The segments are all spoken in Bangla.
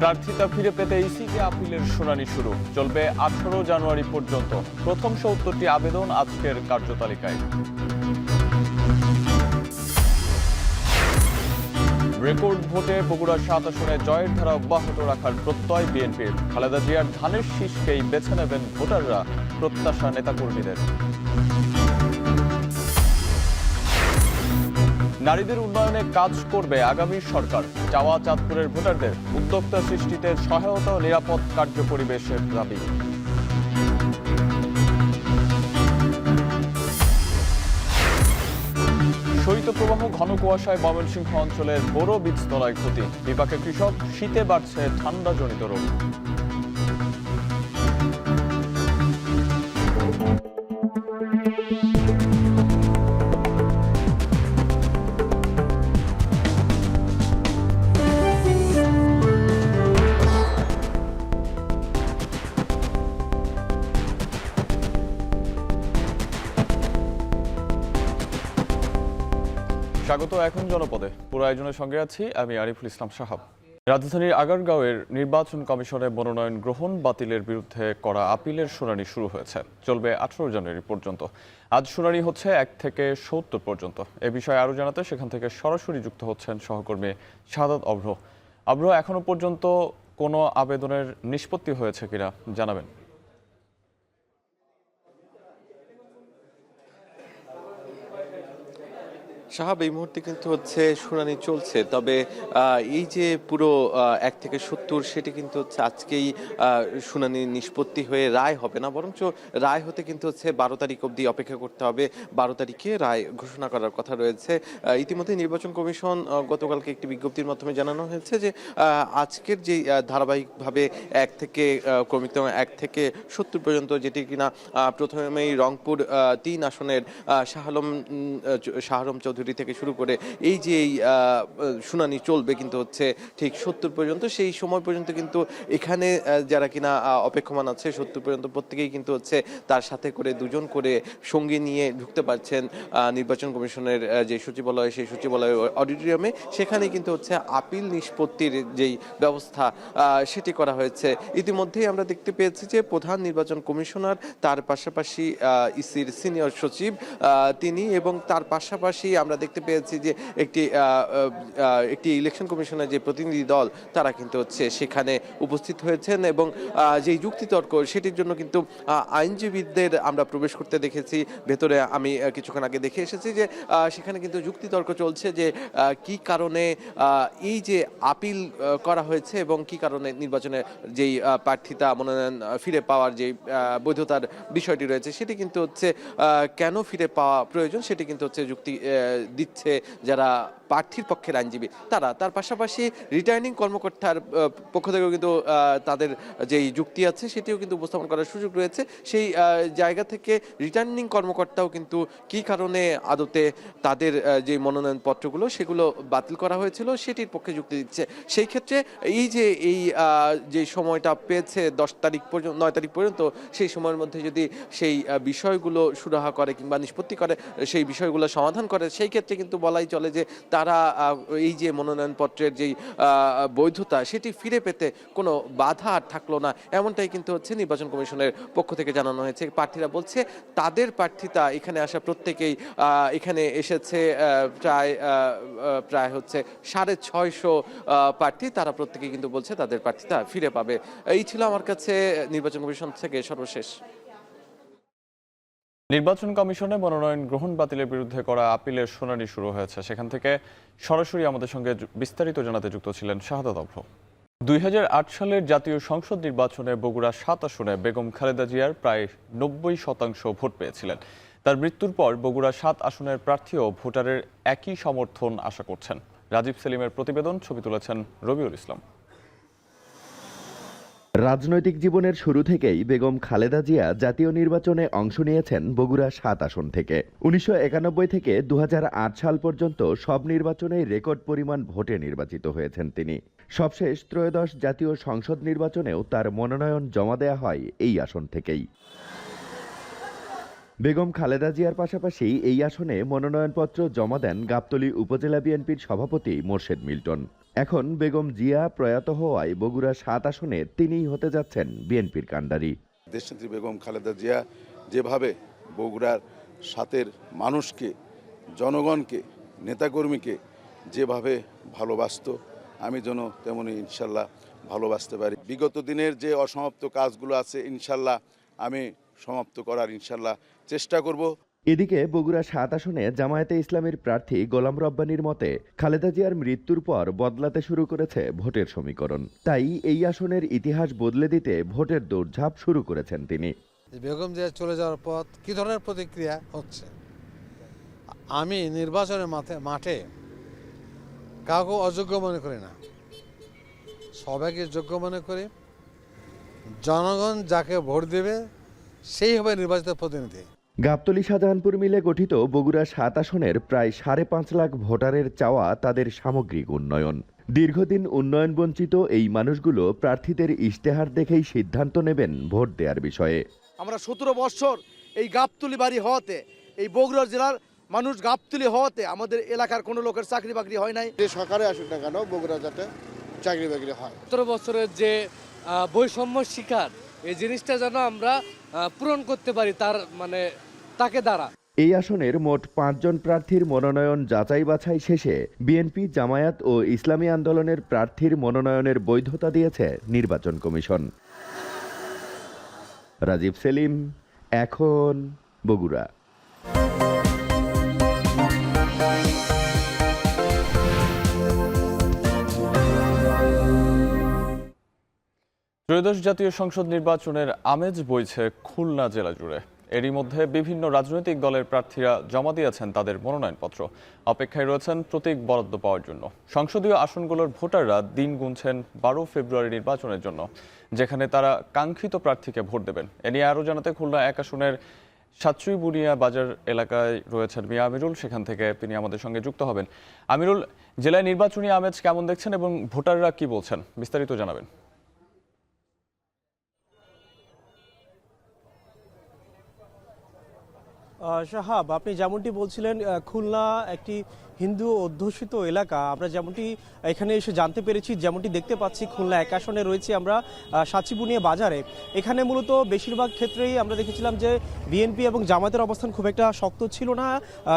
প্রার্থিতা ফিরে পেতে ইসিকে আপিলের শুনানি শুরু চলবে 18 জানুয়ারি পর্যন্ত। প্রথম ৭০টি আবেদন আজকের কার্যতালিকায়। রেকর্ড ভোটে বগুড়া ৭ আসনে জয়ের ধারা অব্যাহত রাখার প্রত্যয় বিএনপির। খালেদা জিয়ার ধানের শীষকেই বেছে নেবেন ভোটাররা, প্রত্যাশা নেতাকর্মীদের। নারীদের উন্নয়নে কাজ করবে আগামী সরকার, চাওয়া চাঁদপুরের ভোটারদের। উদ্যোক্তা সৃষ্টিতে সহায়তা ও নিরাপদ কার্যপরিবেশের দাবি। শৈত্যপ্রবাহ ঘন কুয়াশায় ময়মনসিংহ অঞ্চলের বোরো বীজতলায় ক্ষতি। বিপাকে কৃষক, শীতে বাড়ছে ঠান্ডাজনিত রোগ। স্বাগত এখন জনপদে। পুরো আয়োজনের সঙ্গে আছি আমি আরিফুল ইসলাম সাহাব। রাজধানীর আগারগাঁওয়ের নির্বাচন কমিশনে মনোনয়ন গ্রহণ বাতিলের বিরুদ্ধে করা আপিলের শুনানি শুরু হয়েছে, চলবে 18 জানুয়ারি পর্যন্ত। আজ শুনানি হচ্ছে 1 থেকে 70 পর্যন্ত। এ বিষয়ে আরও জানাতে সেখান থেকে সরাসরি যুক্ত হচ্ছেন সহকর্মী শাহাদাত অভ্র। অভ্র, এখনো পর্যন্ত কোনো আবেদনের নিষ্পত্তি হয়েছে কিনা জানাবেন? সাহাব, এই মুহূর্তে কিন্তু হচ্ছে শুনানি চলছে, তবে এই যে পুরো 1 থেকে 70 সেটি কিন্তু হচ্ছে আজকেই শুনানি নিষ্পত্তি হয়ে রায় হবে না, বরঞ্চ রায় হতে কিন্তু হচ্ছে 12 তারিখ অবধি অপেক্ষা করতে হবে। 12 তারিখে রায় ঘোষণা করার কথা রয়েছে। ইতিমধ্যে নির্বাচন কমিশন গতকালকে একটি বিজ্ঞপ্তির মাধ্যমে জানানো হয়েছে যে আজকের যে ধারাবাহিকভাবে 1 থেকে ক্রমিক 1 থেকে 70 পর্যন্ত, যেটি কিনা প্রথমেই রংপুর 3 আসনের শাহরম চৌধুরী থেকে শুরু করে এই যে শুনানি চলবে কিন্তু হচ্ছে ঠিক 70 পর্যন্ত। সেই সময় পর্যন্ত কিন্তু এখানে যারা কিনা অপেক্ষমান আছে 70 পর্যন্ত, প্রত্যেকেই কিন্তু হচ্ছে তার সাথে করে 2 জন করে সঙ্গী নিয়ে ঢুকতে পারছেন নির্বাচন কমিশনের যে সচিবালয়, সেই সচিবালয় অডিটোরিয়ামে। সেখানে কিন্তু হচ্ছে আপিল নিষ্পত্তির যেই ব্যবস্থা সেটি করা হয়েছে। ইতিমধ্যেই আমরা দেখতে পেয়েছি যে প্রধান নির্বাচন কমিশনার, তার পাশাপাশি ইসির সিনিয়র সচিব তিনি, এবং তার পাশাপাশি আমরা দেখতে পেয়েছি যে একটি ইলেকশন কমিশনের যে প্রতিনিধি দল, তারা কিন্তু হচ্ছে সেখানে উপস্থিত হয়েছেন, এবং যে যুক্তিতর্ক সেটির জন্য কিন্তু আইনজীবীদের আমরা প্রবেশ করতে দেখেছি ভেতরে। আমি কিছুক্ষণ আগে দেখে এসেছি যে সেখানে কিন্তু যুক্তিতর্ক চলছে যে কি কারণে এই যে আপিল করা হয়েছে এবং কি কারণে নির্বাচনে যেই প্রার্থিতা মনোনয়ন ফিরে পাওয়ার যে বৈধতার বিষয়টি রয়েছে, সেটি কিন্তু হচ্ছে কেন ফিরে পাওয়া প্রয়োজন, সেটি কিন্তু হচ্ছে যুক্তি দিচ্ছে যারা প্রার্থীর পক্ষের আইনজীবী তারা। তার পাশাপাশি রিটার্নিং কর্মকর্তার পক্ষ থেকেও কিন্তু তাদের যেই যুক্তি আছে সেটিও কিন্তু উপস্থাপন করার সুযোগ রয়েছে। সেই জায়গা থেকে রিটার্নিং কর্মকর্তাও কিন্তু কি কারণে আদতে তাদের যে মনোনয়ন পত্রগুলো সেগুলো বাতিল করা হয়েছিল সেটির পক্ষে যুক্তি দিচ্ছে। সেই ক্ষেত্রে এই যে সময়টা পেয়েছে 10 তারিখ পর্যন্ত, 9 তারিখ পর্যন্ত, সেই সময়ের মধ্যে যদি সেই বিষয়গুলো সুরাহা করে কিংবা নিষ্পত্তি করে, সেই বিষয়গুলো সমাধান করে, সেই ক্ষেত্রে কিন্তু বলাই চলে যে তারা এই যে মনোনয়নপত্রের যেই বৈধতা সেটি ফিরে পেতে কোনো বাধা আর থাকলো না, এমনটাই কিন্তু হচ্ছে নির্বাচন কমিশনের পক্ষ থেকে জানানো হয়েছে। প্রার্থীরা বলছে তাদের প্রার্থিতা এখানে আসা প্রত্যেকেই এখানে এসেছে প্রায় হচ্ছে 650 প্রার্থী, তারা প্রত্যেকেই কিন্তু বলছে তাদের প্রার্থিতা ফিরে পাবে। এই ছিল আমার কাছে নির্বাচন কমিশন থেকে সর্বশেষ। নির্বাচন কমিশনে মনোনয়ন গ্রহণ বাতিলের বিরুদ্ধে করা আপিলের শুনানি শুরু হয়েছে। সেখান থেকে সরাসরি আমাদের সঙ্গে বিস্তারিত জানাতে যুক্ত ছিলেন শাহাদাত অভ্র। 2008 সালের জাতীয় সংসদ নির্বাচনে বগুড়া 7 আসনে বেগম খালেদা জিয়ার প্রায় 90% ভোট পেয়েছিলেন। তার মৃত্যুর পর বগুড়া 7 আসনের প্রার্থীও ভোটারের একই সমর্থন আশা করছেন। রাজীব সেলিমের প্রতিবেদন, ছবি তুলেছেন রবিউল ইসলাম। রাজনৈতিক জীবনের শুরু থেকেই বেগম খালেদা জিয়া জাতীয় নির্বাচনে অংশ নিয়েছেন বগুড়া 7 আসন থেকে। 1991 থেকে 2008 সাল পর্যন্ত সব নির্বাচনেই রেকর্ড পরিমাণ ভোটে নির্বাচিত হয়েছেন তিনি। সবশেষ ত্রয়োদশ জাতীয় সংসদ নির্বাচনেও তার মনোনয়ন জমা দেয়া হয় এই আসন থেকেই। বেগম খালেদা জিয়ার পাশাপাশি এই আসনে মনোনয়নপত্র জমা দেন গাবতলী উপজেলা বিএনপির সভাপতি মোর্শেদ মিল্টন। এখন বেগম জিয়া প্রয়াত হওয়ায় বগুড়া ৭ আসনে তিনিই হতে যাচ্ছেন বিএনপির কাণ্ডারি। দেশনেত্রী বেগম খালেদা জিয়া যেভাবে বগুড়ার সাথের মানুষকে, জনগণকে, নেতাকর্মীকে যেভাবে ভালোবাসত, আমি যেন তেমনি ইনশাল্লাহ ভালোবাসতে পারি। বিগত দিনের যে অসমাপ্ত কাজগুলো আছে ইনশাল্লাহ আমি সমাপ্ত করার ইনশাল্লাহ চেষ্টা করব। এদিকে বগুড়া ৭ আসনে জামায়াতে ইসলামীর প্রার্থী গোলাম রব্বানীর মতে খালেদা জিয়ার মৃত্যুর পর বদলাতে শুরু করেছে ভোটের সমীকরণ। তাই এই আসনের ইতিহাস বদলে দিতে ভোটের দৌড়ঝাঁপ শুরু করেছেন তিনি। বেগম জিয়া চলে যাওয়ার পর কী ধরনের প্রতিক্রিয়া হচ্ছে, আমি নির্বাচনের মাঠে কাউকে অযোগ্য মনে করি না, সবাইকে যোগ্য মনে করি। জনগণ যাকে ভোট দেবে সেই হবে নির্বাচিত প্রতিনিধি। গাবতলী শাহজাহানপুর মিলে গঠিত বগুড়া ৭ আসনের প্রায় ৫.৫ লাখ ভোটারের চাওয়া তাদের সামগ্রিক উন্নয়ন। দীর্ঘদিন উন্নয়ন বঞ্চিত এই মানুষগুলো প্রার্থীদের ইশতেহার দেখেই সিদ্ধান্ত নেবেন ভোট দেওয়ার বিষয়ে। আমরা ১৭ বছর এই গাবতলী বাড়ি হওয়াতে, এই বগুড়া জেলার মানুষ গাবতলী হওয়াতে আমাদের এলাকার কোনো লোকের চাকরি বাকরি হয় নাই। যে সরকারে আসুক না কেন বগুড়া যাতে চাকরি বাকরি হয়। ১৭ বছরের যে বৈষম্য শিকার, এই জিনিসটা যেন আমরা পূরণ করতে পারি তাকে দ্বারা। এই আসনের মোট ৫ জন প্রার্থীর মনোনয়ন যাচাই বাছাই শেষে বিএনপি, জামায়াত ও ইসলামী আন্দোলনের প্রার্থীর মনোনয়নের বৈধতা দিয়েছে নির্বাচন কমিশন। রাজীব সেলিম, এখন বগুড়া। ত্রয়োদশ জাতীয় সংসদ নির্বাচনের আমেজ বইছে খুলনা জেলা জুড়ে। এরই মধ্যে বিভিন্ন রাজনৈতিক দলের প্রার্থীরা জমা দিয়েছেন তাদের মনোনয়নপত্র। অপেক্ষায় রয়েছেন প্রতীক বরাদ্দ পাওয়ার জন্য। সংসদীয় আসনগুলোর ভোটাররা দিন গুনছেন ১২ ফেব্রুয়ারি নির্বাচনের জন্য, যেখানে তারা কাঙ্ক্ষিত প্রার্থীকে ভোট দেবেন। এ নিয়ে আরও জানাতে খুলনা ১ আসনের সাতচুইবুনিয়া বাজার এলাকায় রয়েছেন মিয়া আমিরুল। সেখান থেকে তিনি আমাদের সঙ্গে যুক্ত হবেন। আমিরুল, জেলায় নির্বাচনী আমেজ কেমন দেখছেন এবং ভোটাররা কি বলছেন, বিস্তারিত জানাবেন। শাহাব, আপনি যেমনটি বলছিলেন, খুলনা একটি হিন্দু অধ্যুষিত এলাকা। আমরা যেমনটি এখানে এসে জানতে পেরেছি, যেমনটি দেখতে পাচ্ছি, খুলনা ১ আসনে রয়েছে আমরা সাতচুইবুনিয়া বাজারে। এখানে মূলত বেশিরভাগ ক্ষেত্রেই আমরা দেখেছিলাম যে বিএনপি এবং জামায়াতের অবস্থান খুব একটা শক্ত ছিল না।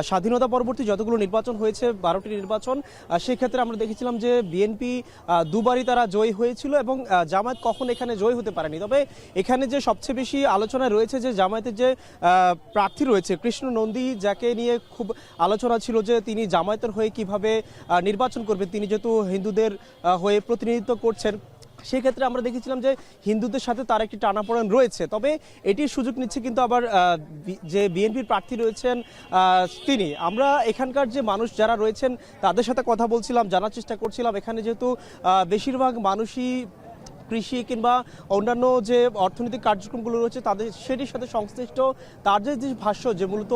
স্বাধীনতা পরবর্তী যতগুলো নির্বাচন হয়েছে, 12টি নির্বাচন, সেক্ষেত্রে আমরা দেখেছিলাম যে বিএনপি দুবারই তারা জয়ী হয়েছিল এবং জামায়াত কখন এখানে জয়ী হতে পারেনি। তবে এখানে যে সবচেয়ে বেশি আলোচনা রয়েছে যে জামায়াতের যে প্রার্থী রয়েছে কৃষ্ণ নন্দী, যাকে নিয়ে খুব আলোচনা ছিল যে তিনি জামায়াতের হয়ে কিভাবে নির্বাচন করবেন, তিনি যেহেতু হিন্দুদের হয়ে প্রতিনিধিত্ব করছেন। সেক্ষেত্রে আমরা দেখেছিলাম যে হিন্দুদের সাথে তার একটি টানাপোড়েন রয়েছে। তবে এটির সুযোগ নিচ্ছে কিন্তু আবার যে বিএনপির প্রার্থী রয়েছেন তিনি। আমরা এখানকার যে মানুষ যারা রয়েছেন তাদের সাথে কথা বলছিলাম, জানার চেষ্টা করছিলাম। এখানে যেহেতু বেশিরভাগ মানুষই কৃষি কিংবা অন্যান্য যে অর্থনৈতিক কার্যক্রমগুলো রয়েছে তাদের সেটির সাথে সংশ্লিষ্ট, তার যে ভাষ্য যে মূলত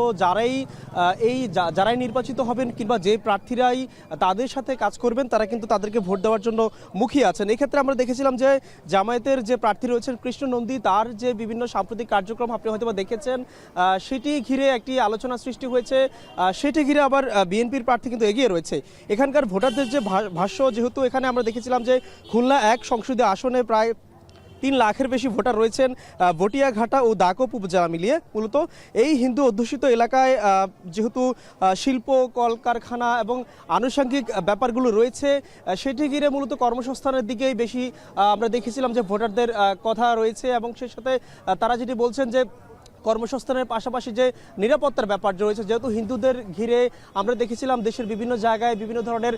যারাই নির্বাচিত হবেন কিংবা যে প্রার্থীরাই তাদের সাথে কাজ করবেন তারা কিন্তু তাদেরকে ভোট দেওয়ার জন্য মুখিয়ে আছেন। এক্ষেত্রে আমরা দেখেছিলাম যে জামায়াতের যে প্রার্থী রয়েছেন কৃষ্ণ নন্দী, তার যে বিভিন্ন সাম্প্রতিক কার্যক্রম আপনি হয়তো দেখেছেন, সেটি ঘিরে একটি আলোচনা সৃষ্টি হয়েছে। সেটি ঘিরে আবার বিএনপির প্রার্থী কিন্তু এগিয়ে রয়েছে। এখানকার ভোটারদের যে ভাষ্য, যেহেতু এখানে আমরা দেখেছিলাম যে খুলনা ১ সংসদীয় আসনে প্রায় ৩ লাখের বেশি ভোটার রয়েছেন বটিয়াঘাটা ও দাকোপ উপজেলা মিলিয়ে। মূলত এই হিন্দু অধ্যুষিত এলাকায় যেহেতু শিল্প, কলকারখানা এবং আনুষঙ্গিক ব্যাপারগুলো রয়েছে, সেটি ঘিরে মূলত কর্মসংস্থানের দিকেই বেশি আমরা দেখেছিলাম যে ভোটারদের কথা রয়েছে। এবং সেই সাথে তারা যেটি বলছেন যে কর্মসংস্থানের পাশাপাশি যে নিরাপত্তার ব্যাপার রয়েছে, যেহেতু হিন্দুদের ঘিরে আমরা দেখেছিলাম দেশের বিভিন্ন জায়গায় বিভিন্ন ধরনের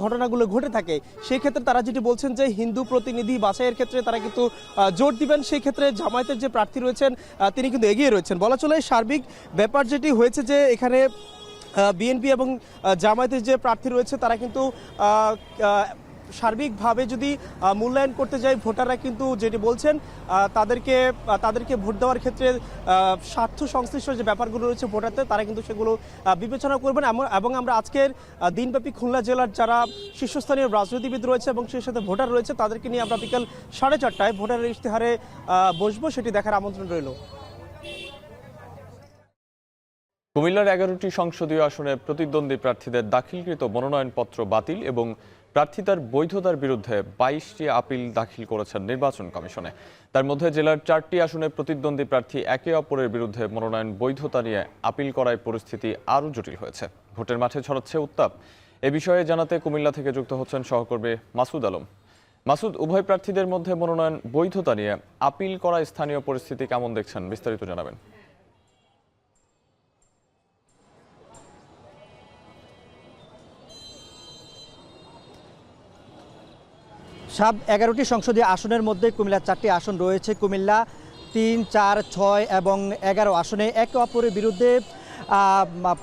ঘটনাগুলো ঘটে থাকে, সেই ক্ষেত্রে তারা যেটি বলছেন যে হিন্দু প্রতিনিধি বাছাইয়ের ক্ষেত্রে তারা কিন্তু জোর দিবেন। সেই ক্ষেত্রে জামায়াতের যে প্রার্থী রয়েছেন তিনি কিন্তু এগিয়ে রয়েছেন। বলা চলে সার্বিক ব্যাপার যেটি হয়েছে যে এখানে বিএনপি এবং জামায়াতের যে প্রার্থী রয়েছে তারা কিন্তু সার্বিকভাবে যদি মূল্যায়ন করতে যাই, ভোটাররা কিন্তু যেটি বলছেন তাদেরকে ভোট দেওয়ার ক্ষেত্রে স্বার্থ সংশ্লিষ্ট যে ব্যাপারগুলো রয়েছে ভোটারদের, তারা কিন্তু সেগুলো বিবেচনা করবেন। এবং আমরা আজকের দিনব্যাপী খুলনা জেলার যারা শীর্ষস্থানীয় রাজনীতিবিদ রয়েছে এবং সেই সাথে ভোটার রয়েছে তাদেরকে নিয়ে আমরা বিকেল 4:30টায় ভোটারের ইশতেহারে বসবো, সেটি দেখার আমন্ত্রণ রইল। কুমিল্লার 11টি সংসদীয় আসনে প্রতিদ্বন্দ্বী প্রার্থীদের দাখিলকৃত মনোনয়নপত্র বাতিল এবং প্রার্থিতার বৈধতার বিরুদ্ধে 22টি আপিল দাখিল করেছেন নির্বাচন কমিশনে। তার মধ্যে জেলার 4টি আসনে প্রতিদ্বন্দ্বী প্রার্থী একে অপরের বিরুদ্ধে মনোনয়ন বৈধতা নিয়ে আপিল করায় পরিস্থিতি আরও জটিল হয়েছে। ভোটের মাঠে ছড়াচ্ছে উত্তাপ। এ বিষয়ে জানাতে কুমিল্লা থেকে যুক্ত হচ্ছেন সহকর্মী মাসুদ আলম। মাসুদ, উভয় প্রার্থীদের মধ্যে মনোনয়ন বৈধতা নিয়ে আপিল করা স্থানীয় পরিস্থিতি কেমন দেখছেন, বিস্তারিত জানাবেন। 11টি সংসদীয় আসনের মধ্যে কুমিল্লার 4টি আসন রয়েছে। কুমিল্লা 3, 4, 6 এবং 11 আসনে একে অপরের বিরুদ্ধে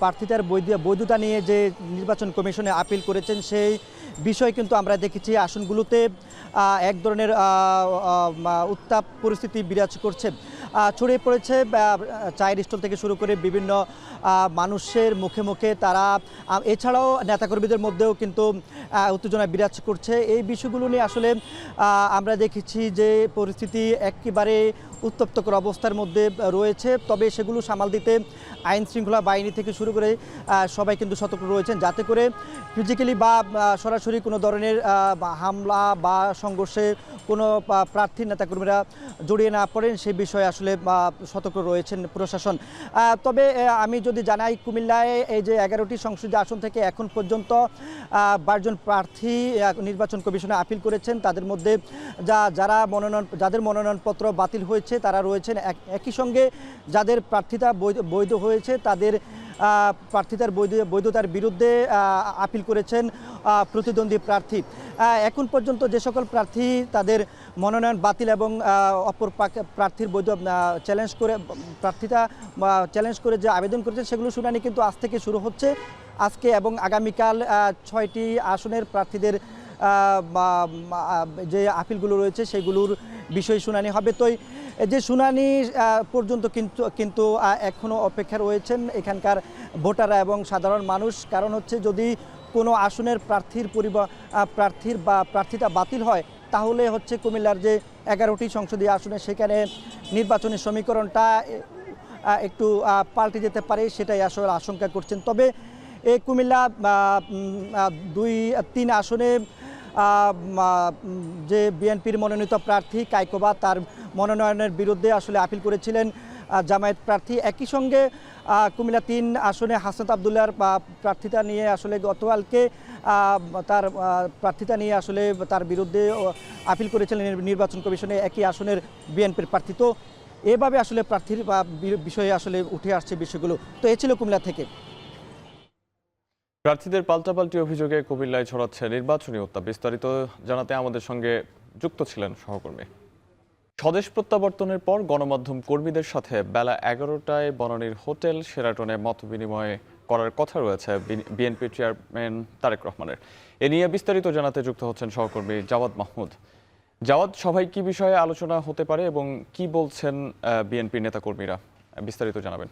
প্রার্থিতার বৈধতা নিয়ে যে নির্বাচন কমিশনে আপিল করেছেন সেই বিষয় কিন্তু আমরা দেখেছি আসনগুলোতে এক ধরনের উত্তাপ পরিস্থিতি বিরাজ করছে, ছড়িয়ে পড়েছে। চায়ের স্টল থেকে শুরু করে বিভিন্ন মানুষের মুখে মুখে তারা, এছাড়াও নেতাকর্মীদের মধ্যেও কিন্তু উত্তেজনা বিরাজ করছে। এই বিষয়গুলো নিয়ে আসলে আমরা দেখেছি যে পরিস্থিতি একেবারে উত্তপ্তকর অবস্থার মধ্যে রয়েছে। তবে সেগুলো সামাল দিতে আইন শৃঙ্খলা বাহিনী থেকে শুরু করে সবাই কিন্তু সতর্ক রয়েছেন, যাতে করে ফিজিক্যালি বা সরাসরি কোনো ধরনের হামলা বা সংঘর্ষে কোনো প্রার্থী নেতাকর্মীরা জড়িয়ে না পড়েন সেই বিষয়ে আসলে সতর্ক রয়েছেন প্রশাসন। তবে আমি যদি জানাই, কুমিল্লায় এই যে 11টি সংসদীয় আসন থেকে এখন পর্যন্ত 12 জন প্রার্থী নির্বাচন কমিশনে আপিল করেছেন। তাদের মধ্যে যাদের মনোনয়নপত্র বাতিল হয়েছে তারা রয়েছেন। একই সঙ্গে যাদের প্রার্থিতা বৈধ হয়েছে তাদের প্রার্থিতার বৈধতার বিরুদ্ধে আপিল করেছেন প্রতিদ্বন্দ্বী প্রার্থী। এখন পর্যন্ত যে সকল প্রার্থী তাদের মনোনয়ন বাতিল এবং অপর প্রার্থীর বৈধ প্রার্থিতা চ্যালেঞ্জ করে যে আবেদন করেছেন সেগুলো শুনানি কিন্তু আজ থেকে শুরু হচ্ছে। আজকে এবং আগামীকাল 6টি আসনের প্রার্থীদের যে আপিলগুলো রয়েছে সেগুলোর বিষয়ে শুনানি হবে। তো যে শুনানি পর্যন্ত কিন্তু এখনও অপেক্ষা রয়েছেন এখানকার ভোটাররা এবং সাধারণ মানুষ। কারণ হচ্ছে, যদি কোনো আসনের প্রার্থিতা বাতিল হয় তাহলে হচ্ছে কুমিল্লার যে 11টি সংসদীয় আসনে সেখানে নির্বাচনী সমীকরণটা একটু পাল্টে যেতে পারে, সেটাই আসলে আশঙ্কা করছেন। তবে এই কুমিল্লা 2-3 আসনে যে বিএনপির মনোনীত প্রার্থী কাইকোবা, তার মনোনয়নের বিরুদ্ধে আসলে আপিল করেছিলেন জামায়াত প্রার্থী। একই সঙ্গে কুমিল্লা 3 আসনে হাসনাত আবদুল্লাহর প্রার্থিতা নিয়ে আসলে গতকালকে তার প্রার্থিতা নিয়ে আসলে তার বিরুদ্ধে আপিল করেছিলেন নির্বাচন কমিশনে একই আসনের বিএনপির প্রার্থী। তো এভাবে আসলে প্রার্থীর বিষয়ে আসলে উঠে আসছে বিষয়গুলো। তো এ ছিল কুমিল্লা থেকে। প্রার্থীদের পাল্টাপাল্টি অভিযোগে কুমিল্লায় ছড়াচ্ছে নির্বাচনী উত্তাপ। বিস্তারিত জানাতে আমাদের সঙ্গে যুক্ত ছিলেন সহকর্মী। স্বদেশ প্রত্যাবর্তনের পর গণমাধ্যম কর্মীদের সাথে বেলা 11টায় বনানীর হোটেল শেরাটনে মতবিনিময় করার কথা রয়েছে বিএনপি চেয়ারম্যান তারেক রহমানের। এ নিয়ে বিস্তারিত জানাতে যুক্ত হচ্ছেন সহকর্মী জাওয়াদ মাহমুদ। জাওয়াদ, সভায় কি বিষয়ে আলোচনা হতে পারে এবং কি বলছেন বিএনপি নেতাকর্মীরা, বিস্তারিত জানাবেন।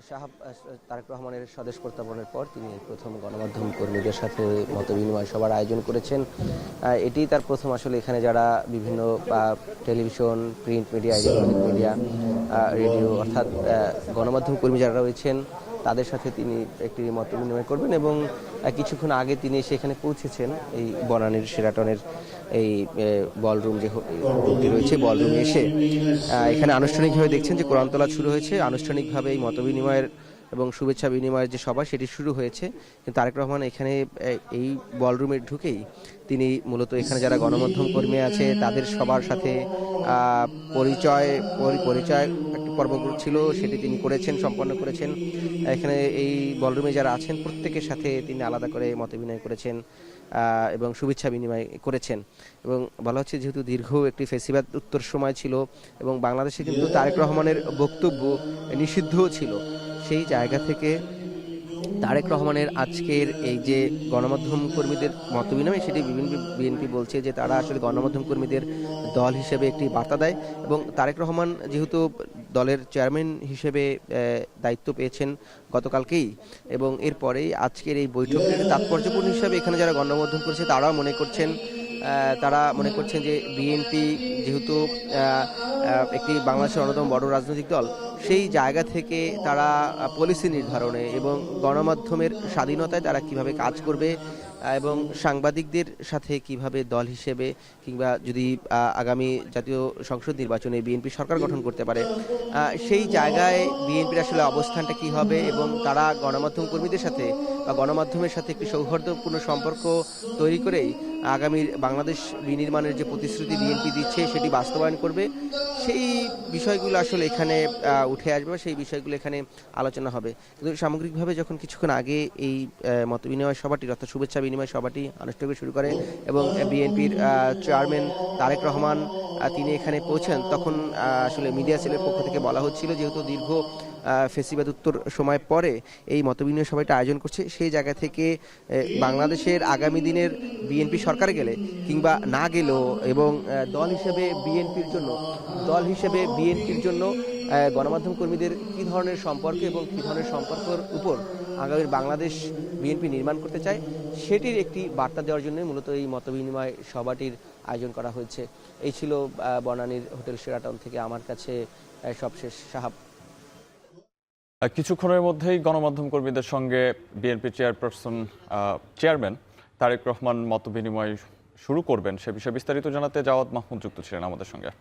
শাহাব, তারেক রহমানের স্বদেশ প্রত্যাবর্তনের পর তিনি প্রথম গণমাধ্যম কর্মীদের সাথে মতবিনিময় সভার আয়োজন করেছেন। এটি তার প্রথম। আসলে এখানে যারা বিভিন্ন television, print media, electronic media, radio অর্থাৎ গণমাধ্যম কর্মী যারা রয়েছেন তাদের সাথে তিনি একটি মতবিনিময় করবেন এবং কিছুক্ষণ আগে তিনি সেখানে পৌঁছেছেন এই বনানীর শেরাটনের এই বলরুম যে রুমটি রয়েছে, বলরুমে এসে এখানে আনুষ্ঠানিকভাবে দেখছেন যে কোরআন তেলাওয়াত শুরু হয়েছে। আনুষ্ঠানিকভাবে এই মতবিনিময়ের এবং শুভেচ্ছা বিনিময়ের যে সভা সেটি শুরু হয়েছে। কিন্তু তারেক রহমান এখানে এই বলরুমে ঢুকেই তিনি মূলত এখানে যারা গণমাধ্যম কর্মী আছে তাদের সবার সাথে পরিচয় একটি পর্ব ছিল, সেটি তিনি সম্পন্ন করেছেন। এখানে এই বলরুমে যারা আছেন প্রত্যেকের সাথে তিনি আলাদা করে মতবিনিময় করেছেন এবং শুভেচ্ছা বিনিময় করেছেন। এবং বলা হচ্ছে, যেহেতু দীর্ঘ একটি ফেসিবাদ উত্তর সময় ছিল এবং বাংলাদেশে কিন্তু তারেক রহমানের বক্তব্য নিষিদ্ধ ছিল, সেই জায়গা থেকে তারেক রহমানের আজকের এই যে গণমাধ্যম কর্মীদের মতবিনিময়, সেটি বিএনপি বলছে যে তারা আসলে গণমাধ্যম কর্মীদের দল হিসেবে একটি বার্তা দেয়। এবং তারেক রহমান যেহেতু দলের চেয়ারম্যান হিসেবে দায়িত্ব পেয়েছেন গতকালকেই, এবং এরপরেই আজকের এই বৈঠকের তাৎপর্যপূর্ণ হিসাবে এখানে যারা গণমাধ্যম করেছে তারাও মনে করছেন তারা মনে করছেন যে বিএনপি যেহেতু একটি বাংলাদেশের অন্যতম বড় রাজনৈতিক দল, সেই জায়গা থেকে তারা পলিসি নির্ধারণে এবং গণমাধ্যমের স্বাধীনতায় তারা কিভাবে কাজ করবে এবং সাংবাদিকদের সাথে কিভাবে দল হিসেবে কিংবা যদি আগামী জাতীয় সংসদ নির্বাচনে বিএনপি সরকার গঠন করতে পারে, সেই জায়গায় বিএনপির আসলে অবস্থানটা কি হবে এবং তারা গণমাধ্যম কর্মীদের সাথে বা গণমাধ্যমের সাথে একটি সৌহার্দ্যপূর্ণ সম্পর্ক তৈরি করেই আগামীর বাংলাদেশ বিনির্মাণের যে প্রতিশ্রুতি বিএনপি দিচ্ছে সেটি বাস্তবায়ন করবে, সেই বিষয়গুলো আসলে এখানে উঠে আসবে, সেই বিষয়গুলো এখানে আলোচনা হবে। কিন্তু সামগ্রিকভাবে যখন কিছুক্ষণ আগে এই মতবিনিময় সভাটি অর্থাৎ শুভেচ্ছা বিনিময় সভাটি আনুষ্ঠানিক শুরু করে এবং বিএনপির চেয়ারম্যান তারেক রহমান তিনি এখানে পৌঁছেন, তখন আসলে মিডিয়া সেলের পক্ষ থেকে বলা হচ্ছিল যেহেতু দীর্ঘ ফেসিবাদ উত্তর সময় পরে এই মতবিনিময় সভাটা আয়োজন করছে, সেই জায়গা থেকে বাংলাদেশের আগামী দিনের বিএনপি সরকার গেলে কিংবা না গেলেও এবং দল হিসেবে বিএনপির জন্য গণমাধ্যম কর্মীদের কী ধরনের সম্পর্ক এবং কী ধরনের সম্পর্কের উপর আগামীর বাংলাদেশ বিএনপি নির্মাণ করতে চায়, সেটির একটি বার্তা দেওয়ার জন্য মূলত এই মতবিনিময় সভাটির আয়োজন করা হয়েছে। এই ছিল বনানীর হোটেল শেরাটন থেকে আমার কাছে সবশেষ। সাহাব, কিছুক্ষণের মধ্যেই গণমাধ্যম কর্মীদের সঙ্গে বিএনপি চেয়ারম্যান তারেক রহমান মতবিনিময় শুরু করবেন, সে বিষয়ে বিস্তারিত জানাতে জাওয়াদ মাহমুদ যুক্ত ছিলেন আমাদের সঙ্গে।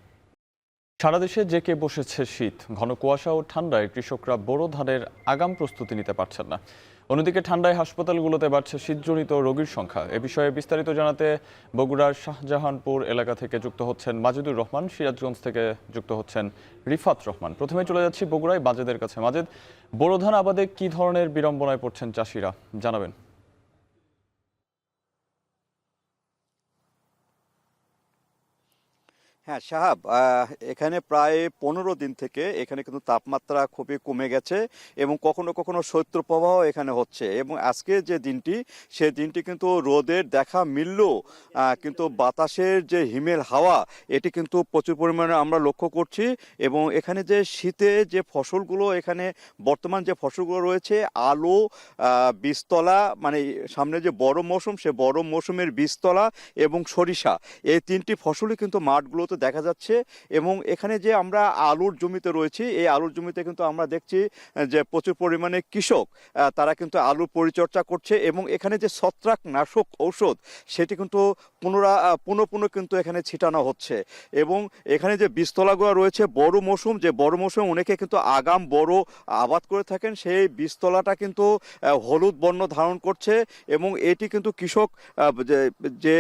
সারা দেশে জেঁকে বসেছে শীত, ঘন কুয়াশা ও ঠান্ডায় কৃষকরা বোরো ধানের আগাম প্রস্তুতি নিতে পারছেন না। অন্যদিকে ঠান্ডায় হাসপাতালগুলোতে বাড়ছে শীতজনিত রোগীর সংখ্যা। এ বিষয়ে বিস্তারিত জানাতে বগুড়ার শাহজাহানপুর এলাকা থেকে যুক্ত হচ্ছেন মাজেদুর রহমান, সিরাজগঞ্জ থেকে যুক্ত হচ্ছেন রিফাত রহমান। প্রথমে চলে যাচ্ছি বগুড়ায় মাজেদের কাছে। মাজেদ, বোরো ধান আবাদে কি ধরনের বিড়ম্বনায় পড়ছেন চাষিরা, জানাবেন। হ্যাঁ সাহাব, এখানে প্রায় 15 দিন থেকে এখানে কিন্তু তাপমাত্রা খুবই কমে গেছে এবং কখনো কখনো শৈত্যপ্রবাহ এখানে হচ্ছে এবং আজকে যে দিনটি সেই দিনটি কিন্তু রোদের দেখা মিললেও কিন্তু বাতাসের যে হিমেল হাওয়া এটি কিন্তু প্রচুর পরিমাণে আমরা লক্ষ্য করছি এবং এখানে যে শীতে যে ফসলগুলো এখানে বর্তমান যে ফসলগুলো রয়েছে আলু, বীজতলা, মানে সামনে যে বড় মৌসুম সে বড় মৌসুমের বীজতলা এবং সরিষা, এই তিনটি ফসলই কিন্তু মাঠগুলোতে দেখা যাচ্ছে। এবং এখানে যে আমরা আলুর জমিতে রয়েছি, এই আলুর জমিতে কিন্তু আমরা দেখছি যে প্রচুর পরিমাণে কৃষক তারা কিন্তু আলুর পরিচর্যা করছে এবং এখানে যে ছত্রাকনাশক ঔষধ সেটি কিন্তু পুনঃ কিন্তু এখানে ছিটানো হচ্ছে। এবং এখানে যে বীজতলাগুলো রয়েছে বড় মৌসুম, যে বড় মৌসুমে অনেকে কিন্তু আগাম বড় আবাদ করে থাকেন, সেই বীজতলাটা কিন্তু হলুদ বর্ণ ধারণ করছে এবং এটি কিন্তু কৃষক যে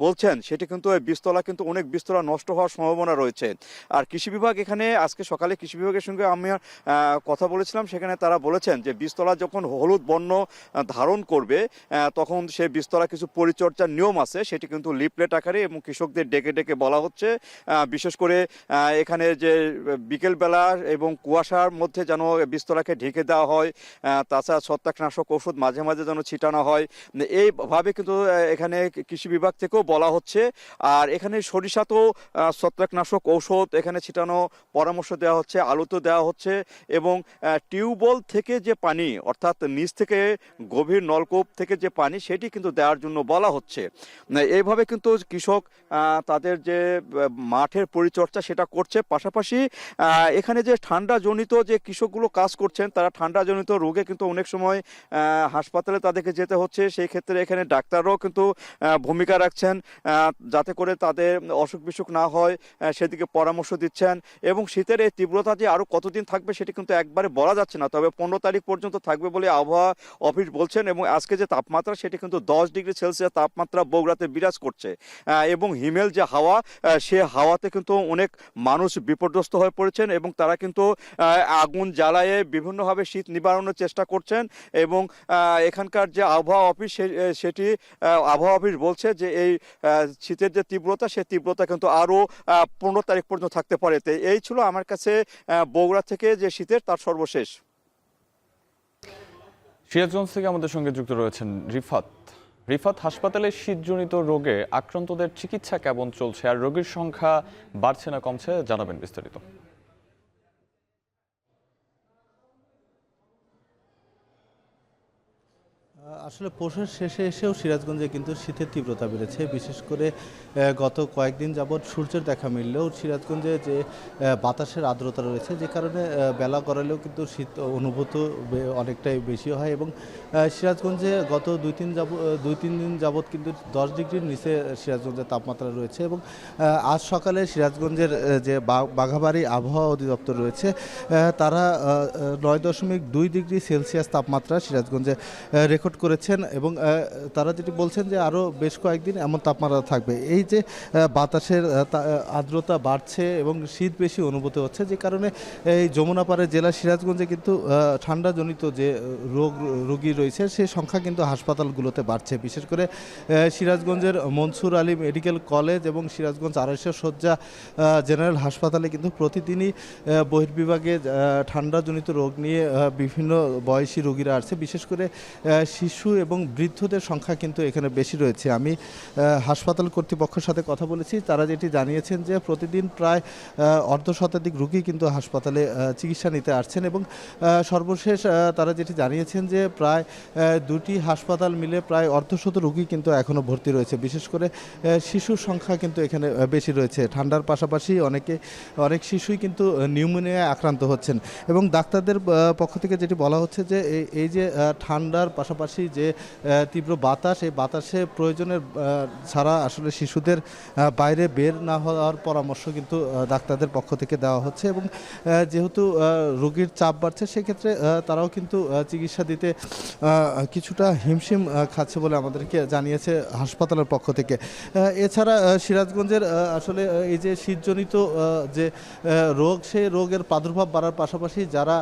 বলছেন সেটি কিন্তু বীজতলা কিন্তু অনেক বীজতলা নষ্ট হওয়ার সম্ভাবনা রয়েছে। আর কৃষি বিভাগ এখানে আজকে সকালে কৃষি বিভাগের সঙ্গে আমি কথা বলেছিলাম, সেখানে তারা বলেছেন যে বীজতলা যখন হলুদ বর্ণ ধারণ করবে তখন সে বীজতলা কিছু পরিচর্যার নিয়ম আছে, সেটি কিন্তু লিফলেট আকারে এবং কৃষকদের ডেকে ডেকে বলা হচ্ছে। বিশেষ করে এখানে যে বিকেলবেলা এবং কুয়াশার মধ্যে যেন বীজতলাকে ঢেকে দেওয়া হয়, তাছাড়া ছত্রাকনাশক ওষুধ মাঝে মাঝে যেন ছিটানো হয়, এইভাবে কিন্তু এখানে কৃষি বিভাগ থেকেও বলা হচ্ছে। আর এখানে সরিষাতেও ছত্রাকনাশক ঔষধ এখানে ছিটানো পরামর্শ দেওয়া হচ্ছে, আলুতে দেওয়া হচ্ছে এবং টিউবওয়েল থেকে যে পানি অর্থাৎ নিচ থেকে গভীর নলকূপ থেকে যে পানি সেটি কিন্তু দেওয়ার জন্য বলা হচ্ছে। এইভাবে কিন্তু কৃষক তাদের যে মাঠের পরিচর্যা সেটা করছে। পাশাপাশি এখানে যে ঠান্ডাজনিত যে কৃষকগুলো কাজ করছেন তারা ঠান্ডাজনিত রোগে কিন্তু অনেক সময় হাসপাতালে তাদেরকে যেতে হচ্ছে, সেই ক্ষেত্রে এখানে ডাক্তাররাও কিন্তু ভূমিকা রাখছেন যাতে করে তাদের অসুখ বিসুখ না হয় সেদিকে পরামর্শ দিচ্ছেন। এবং শীতের এই তীব্রতা যে আরও কতদিন থাকবে সেটি কিন্তু একবারে বলা যাচ্ছে না, তবে 15 তারিখ পর্যন্ত থাকবে বলে আবহাওয়া অফিস বলছেন। এবং আজকে যে তাপমাত্রা সেটি কিন্তু 10 ডিগ্রি সেলসিয়াস তাপমাত্রা বগুড়াতে বিরাজ করছে এবং হিমেল যে হাওয়া সে হাওয়াতে কিন্তু অনেক মানুষ বিপর্যস্ত হয়ে পড়েছেন এবং তারা কিন্তু আগুন জ্বালায়ে বিভিন্নভাবে শীত নিবারণের চেষ্টা করছেন। এবং এখানকার যে আবহাওয়া অফিস সেটি আবহাওয়া অফিস বলছে যে এই শীতের যে তীব্রতা সে তীব্রতা কিন্তু আরও 15 তারিখ পর্যন্ত থাকতে পারে। তো এই ছিল আমার কাছে বগুড়া থেকে যে শীতের তার সর্বশেষ। সিরাজগঞ্জ থেকে আমাদের সঙ্গে যুক্ত রয়েছেন রিফাত, হাসপাতালে শীতজনিত রোগে আক্রান্তদের চিকিৎসা কেমন চলছে আর রোগীর সংখ্যা বাড়ছে না কমছে, জানাবেন বিস্তারিত। আসলে পৌষের শেষে এসেও সিরাজগঞ্জে কিন্তু শীতের তীব্রতা বেড়েছে, বিশেষ করে গত কয়েকদিন যাবৎ সূর্যের দেখা মিললেও সিরাজগঞ্জে যে বাতাসের আর্দ্রতা রয়েছে, যে কারণে বেলা গড়ালেও কিন্তু শীত অনুভূত অনেকটাই বেশি হয়। এবং সিরাজগঞ্জে গত দুই তিন দিন যাবৎ কিন্তু 10 ডিগ্রির নিচে সিরাজগঞ্জের তাপমাত্রা রয়েছে। এবং আজ সকালে সিরাজগঞ্জের যে বাঘাবাড়ি আবহাওয়া অধিদপ্তর রয়েছে তারা 9.2 ডিগ্রি সেলসিয়াস তাপমাত্রা সিরাজগঞ্জে রেকর্ড করেছেন। এবং তারা যেটি বলছেন যে আরও বেশ কয়েকদিন এমন তাপমাত্রা থাকবে। এই যে বাতাসের আর্দ্রতা বাড়ছে এবং শীত বেশি অনুভূত হচ্ছে, যে কারণে এই যমুনাপাড়া জেলা সিরাজগঞ্জে কিন্তু ঠান্ডাজনিত যে রোগী রয়েছে সেই সংখ্যা কিন্তু হাসপাতালগুলোতে বাড়ছে। বিশেষ করে সিরাজগঞ্জের মনসুর আলী মেডিকেল কলেজ এবং সিরাজগঞ্জ 250 শয্যা জেনারেল হাসপাতালে কিন্তু প্রতিদিনই বহির্বিভাগে ঠান্ডাজনিত রোগ নিয়ে বিভিন্ন বয়সী রোগীরা আসছে। বিশেষ করে শিশু এবং বৃদ্ধদের সংখ্যা কিন্তু এখানে বেশি রয়েছে। আমি হাসপাতাল কর্তৃপক্ষের সাথে কথা বলেছি, তারা যেটি জানিয়েছেন যে প্রতিদিন প্রায় অর্ধশতাধিক রোগী কিন্তু হাসপাতালে চিকিৎসা নিতে আসছেন। এবং সর্বশেষ তারা যেটি জানিয়েছেন যে প্রায় 2টি হাসপাতাল মিলে প্রায় অর্ধশত রোগী কিন্তু এখনও ভর্তি রয়েছে। বিশেষ করে শিশুর সংখ্যা কিন্তু এখানে বেশি রয়েছে। ঠান্ডার পাশাপাশি অনেক শিশুই কিন্তু নিউমোনিয়ায় আক্রান্ত হচ্ছেন। এবং ডাক্তারদের পক্ষ থেকে যেটি বলা হচ্ছে যে এই যে ঠান্ডার পাশাপাশি যে তীব্র বাতাস, এই বাতাসে প্রয়োজনের ছাড়া আসলে শিশুদের বাইরে বের না হওয়ার পরামর্শ কিন্তু ডাক্তারদের পক্ষ থেকে দেওয়া হচ্ছে। এবং যেহেতু রোগীর চাপ বাড়ছে, সেক্ষেত্রে তারাও কিন্তু চিকিৎসা দিতে কিছুটা হিমশিম খাচ্ছে বলে আমাদেরকে জানিয়েছে হাসপাতালের পক্ষ থেকে। এছাড়া সিরাজগঞ্জের আসলে এই যে শীতজনিত যে রোগ, সেই রোগের প্রাদুর্ভাব বাড়ার পাশাপাশি যারা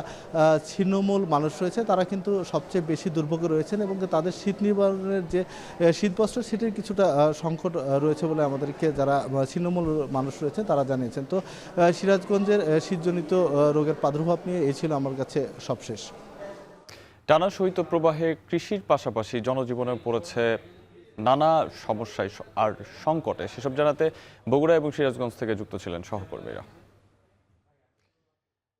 ছিন্নমূল মানুষ রয়েছে তারা কিন্তু সবচেয়ে বেশি দুর্ভোগে রয়েছেন এবং তাদের শীত নিবারণের যে শীতবস্ত্র সেটির কিছুটা সংকট রয়েছে বলে আমাদেরকে যারা ছিন্নমূল মানুষ রয়েছে তারা জানিয়েছেন। তো সিরাজগঞ্জের শীতজনিত রোগের প্রাদুর্ভাব নিয়ে এই ছিল আমার কাছে সবশেষ। টানা শৈত্যপ্রবাহে কৃষির পাশাপাশি জনজীবনে পড়েছে নানা সমস্যায় আর সংকটে, সেসব জানাতে বগুড়া এবং সিরাজগঞ্জ থেকে যুক্ত ছিলেন সহকর্মীরা।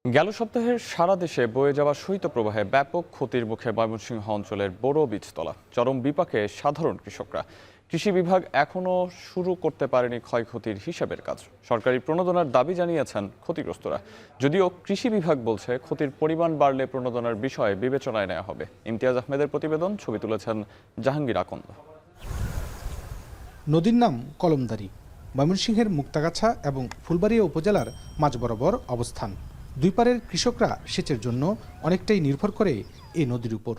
গেল সপ্তাহের সারা দেশে বয়ে যাওয়া শৈত্যপ্রবাহে ব্যাপক ক্ষতির মুখে ময়মনসিংহ অঞ্চলের বড় বীজতলা। চরম বিপাকে সাধারণ কৃষকরা। কৃষি বিভাগ এখনও শুরু করতে পারেনি ক্ষয়ক্ষতির হিসাবের কাজ। সরকারি প্রণোদনার দাবি জানিয়েছেন ক্ষতিগ্রস্তরা। যদিও কৃষি বিভাগ বলছে ক্ষতির পরিমাণ বাড়লে প্রণোদনার বিষয়ে বিবেচনায় নেওয়া হবে। ইমতিয়াজ আহমেদের প্রতিবেদন, ছবি তুলেছেন জাহাঙ্গীর আকন্দ। নদীর নাম কলমদারি। ময়মনসিংহের মুক্তাগাছা এবং ফুলবাড়িয়া উপজেলার মাঝ বরাবর অবস্থান। দুই পারের কৃষকরা সেচের জন্য অনেকটাই নির্ভর করে এই নদীর উপর।